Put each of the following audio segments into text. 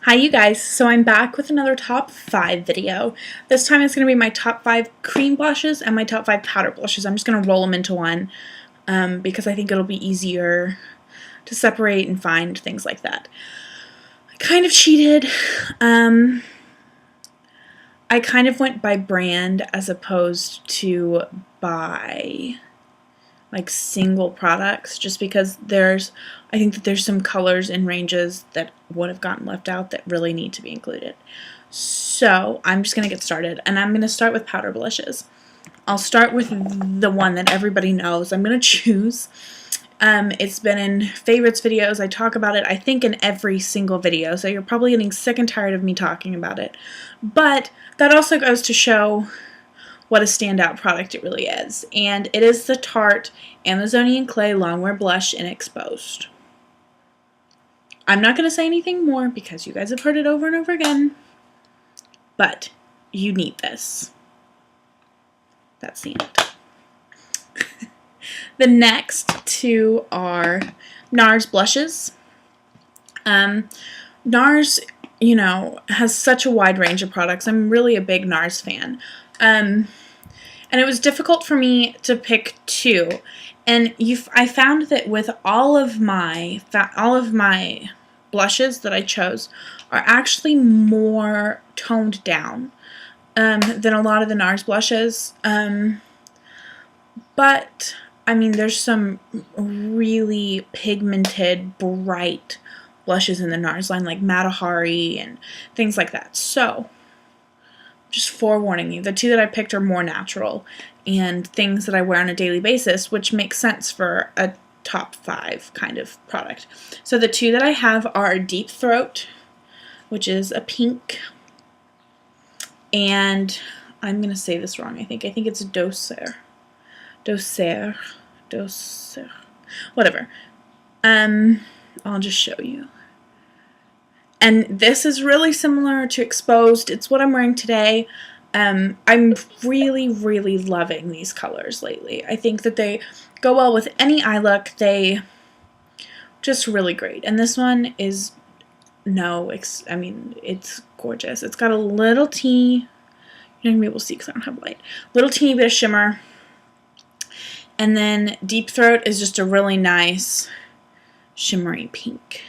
Hi you guys, so I'm back with another top 5 video. This time it's going to be my top 5 cream blushes and my top 5 powder blushes. I'm just going to roll them into one because I think it'll be easier to separate and find things like that. I kind of cheated. I kind of went by brand as opposed to by like single products, just because I think that there's some colors and ranges that would have gotten left out that really need to be included. So I'm just going to get started, and I'm going to start with powder blushes. I'll start with the one that everybody knows. I'm going to choose. It's been in favorites videos. I talk about it, I think, in every single video, so you're probably getting sick and tired of me talking about it. But that also goes to show what a standout product it really is. And it is the Tarte Amazonian Clay Longwear Blush in Exposed. I'm not going to say anything more because you guys have heard it over and over again. But you need this. That's the end. The next two are NARS blushes. NARS, you know, has such a wide range of products. I'm really a big NARS fan. And it was difficult for me to pick two. And I found that with all of my blushes that I chose are actually more toned down than a lot of the NARS blushes. But I mean, there's some really pigmented, bright blushes in the NARS line, like Matahari and things like that. So just forewarning you, the two that I picked are more natural and things that I wear on a daily basis, which makes sense for a top 5 kind of product. So the two that I have are Deep Throat, which is a pink, and I'm going to say this wrong, I think it's Douceur. Douceur. Whatever. I'll just show you. And this is really similar to Exposed. It's what I'm wearing today. I'm really, really loving these colors lately. I think that they go well with any eye look. They just really great. And this one is, I mean, it's gorgeous. It's got a little teeny, you're not going to be able to see because I don't have light, little teeny bit of shimmer. And then Deep Throat is just a really nice shimmery pink.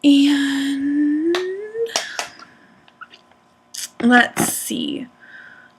And let's see.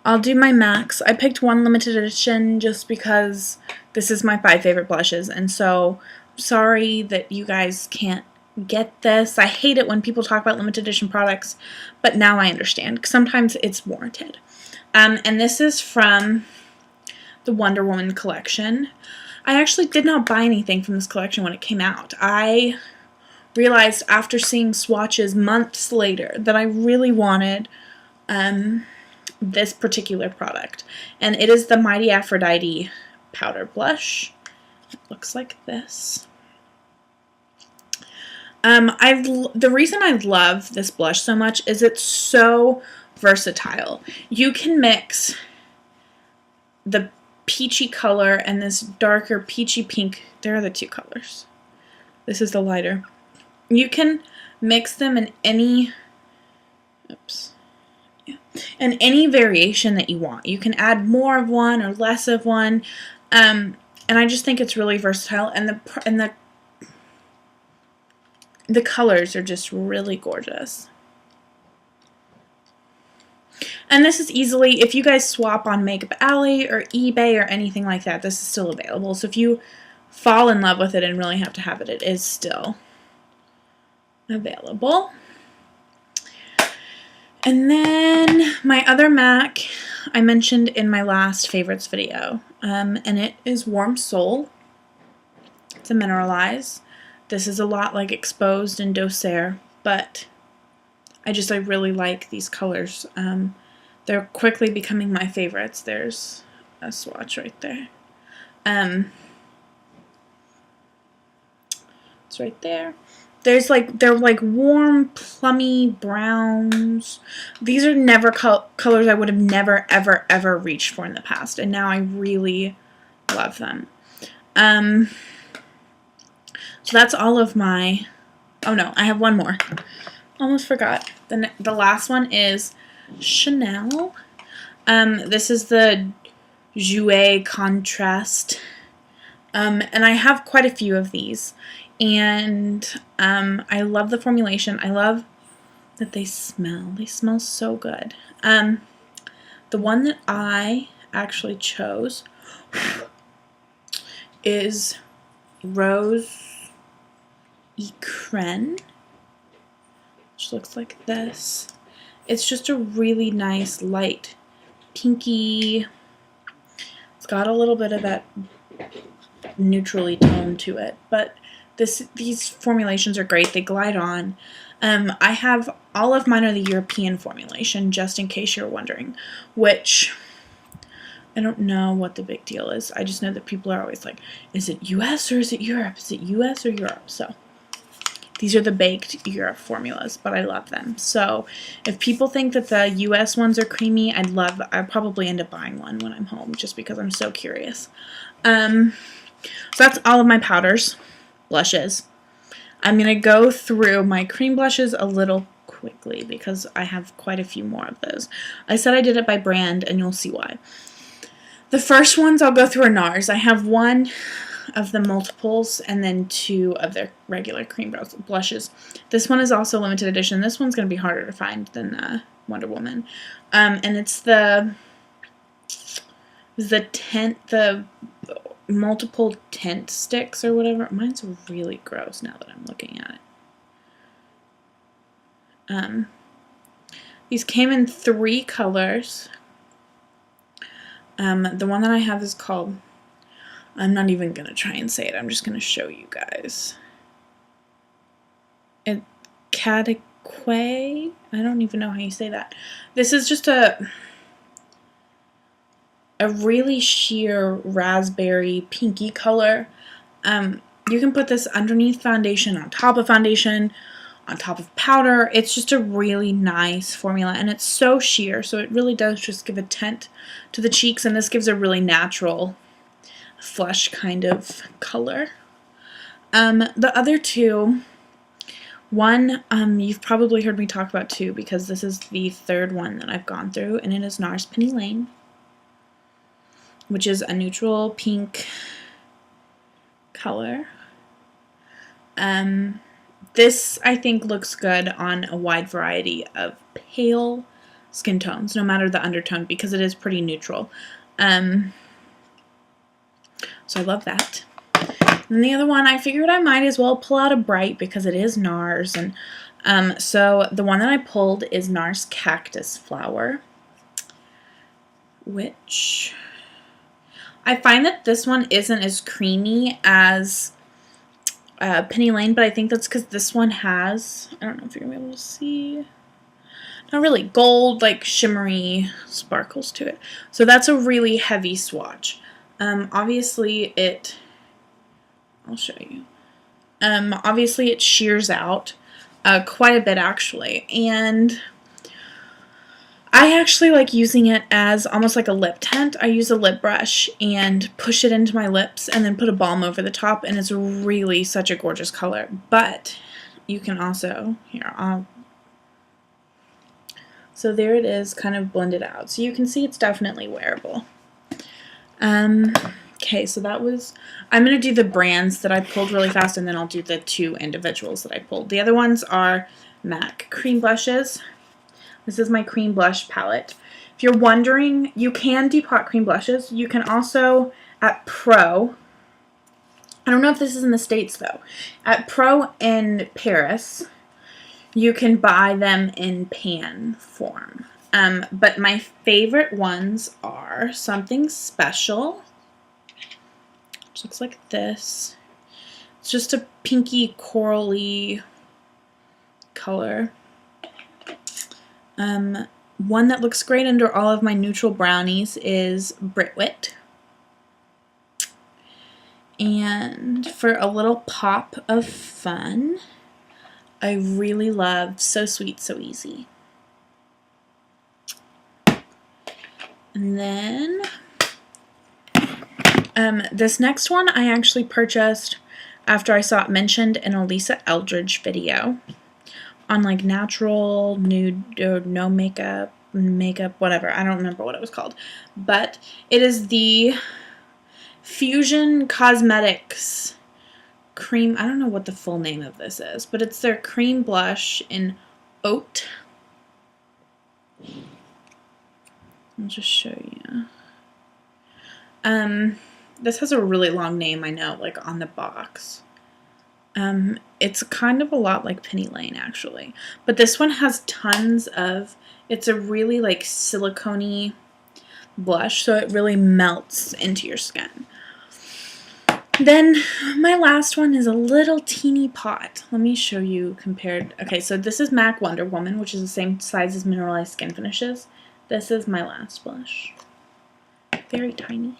I'll do my MACs. I picked one limited edition just because this is my 5 favorite blushes, and so sorry that you guys can't get this. I hate it when people talk about limited edition products, but now I understand. Sometimes it's warranted. And this is from the Wonder Woman collection. I actually did not buy anything from this collection when it came out. I realized after seeing swatches months later that I really wanted this particular product, and it is the Mighty Aphrodite powder blush. It looks like this. The reason I love this blush so much is it's so versatile. You can mix the peachy color and this darker peachy pink. There are the two colors. This is the lighter. You can mix them in any, in any variation that you want. You can add more of one or less of one, and I just think it's really versatile. And the colors are just really gorgeous. And this is easily, if you guys swap on Makeup Alley or eBay or anything like that, this is still available. So if you fall in love with it and really have to have it, it is still available. And then my other MAC I mentioned in my last favorites video, and it is Warm Soul. It's a Mineralize. This is a lot like Exposed and Douceur, but I really like these colors. They're quickly becoming my favorites. There's a swatch right there. It's right there. They're like warm, plummy browns. These are never colors I would have never, ever, ever reached for in the past, and now I really love them. So that's all of Oh no, I have one more. Almost forgot. The last one is Chanel. This is the Joues Contraste. And I have quite a few of these. And I love the formulation. I love that they smell. They smell so good. The one that I actually chose is Rose Ecrin, which looks like this. It's just a really nice light pinky. It's got a little bit of that neutrally tone to it, but these formulations are great. They glide on. I have all of mine are the European formulation, just in case you're wondering, which I don't know what the big deal is. I just know that people are always like, is it US or is it Europe? Is it US or Europe? So these are the baked Europe formulas, but I love them. So if people think that the US ones are creamy, I'd probably end up buying one when I'm home just because I'm so curious. So that's all of my powders, blushes. I'm going to go through my cream blushes a little quickly because I have quite a few more of those. I said I did it by brand, and you'll see why. The first ones I'll go through are NARS. I have one of the multiples and then two of their regular cream blushes. This one is also limited edition. This one's going to be harder to find than Wonder Woman. And it's the Tint, the multiple tint sticks or whatever. Mine's really gross now that I'm looking at it. These came in 3 colors. The one that I have is called, I'm not even going to try and say it, I'm just going to show you guys. Cadaques? I don't even know how you say that. This is just a really sheer raspberry pinky color. You can put this underneath foundation, on top of foundation, on top of powder. It's just a really nice formula, and it's so sheer, so it really does just give a tint to the cheeks, and this gives a really natural flesh kind of color. The other two, one you've probably heard me talk about too, because this is the 3rd one that I've gone through, and it is NARS Penny Lane, which is a neutral pink color. This, I think, looks good on a wide variety of pale skin tones, no matter the undertone, because it is pretty neutral. So I love that. And the other one, I figured I might as well pull out a bright because it is NARS. And so the one that I pulled is NARS Cactus Flower, which I find that this one isn't as creamy as Penny Lane, but I think that's because this one has, I don't know if you're going to be able to see, not really, gold, like shimmery sparkles to it. So that's a really heavy swatch. Obviously I'll show you. Obviously it shears out quite a bit actually, and I actually like using it as almost like a lip tint. I use a lip brush and push it into my lips and then put a balm over the top, and it's really such a gorgeous color. But you can also, so there it is, kind of blended out. So you can see it's definitely wearable. Okay, so that was, I'm going to do the brands that I pulled really fast, and then I'll do the 2 individuals that I pulled. The other ones are MAC cream blushes. This is my cream blush palette. If you're wondering, you can depot cream blushes. You can also, at Pro, I don't know if this is in the States though, at Pro in Paris, you can buy them in pan form. But my favorite ones are Something Special, which looks like this. It's just a pinky corally color. One that looks great under all of my neutral brownies is Brit Wit. And for a little pop of fun, I really love So Sweet, So Easy. And then this next one I actually purchased after I saw it mentioned in a Lisa Eldridge video on like natural, nude, or no makeup, whatever. I don't remember what it was called. But it is the Fusion Cosmetics cream. I don't know what the full name of this is, but it's their cream blush in Haute. I'll just show you. This has a really long name, I know, like on the box. It's kind of a lot like Penny Lane, actually. But this one has tons of, it's a really like silicone-y blush, so it really melts into your skin. Then my last one is a little teeny pot. Let me show you compared. Okay, so this is MAC Wonder Woman, which is the same size as Mineralized Skin Finishes. This is my last blush. Very tiny.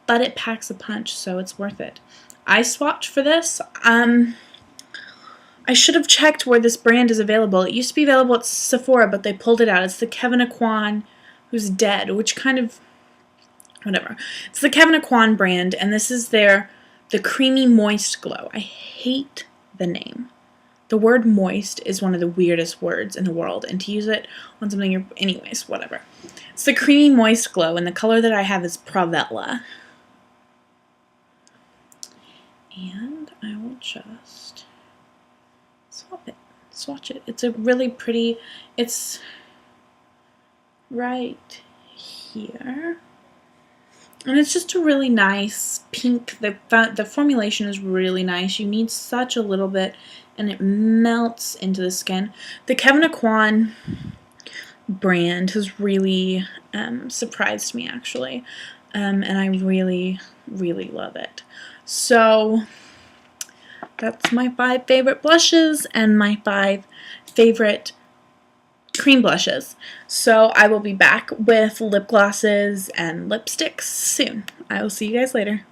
But it packs a punch, so it's worth it. I swapped for this. I should have checked where this brand is available. It used to be available at Sephora, but they pulled it out. It's the Kevyn Aucoin, who's dead, which kind of, whatever. It's the Kevyn Aucoin brand, and this is the Creamy Moist Glow. I hate the name. The word moist is one of the weirdest words in the world, and to use it on something anyways, whatever. It's the Creamy Moist Glow, and the color that I have is Pravella. And I will just swatch it. It's a really pretty, it's right here. And it's just a really nice pink. The formulation is really nice. You need such a little bit, and it melts into the skin. The Kevyn Aucoin brand has really surprised me, actually. And I really, really love it. So that's my 5 favorite blushes and my 5 favorite cream blushes. So I will be back with lip glosses and lipsticks soon. I will see you guys later.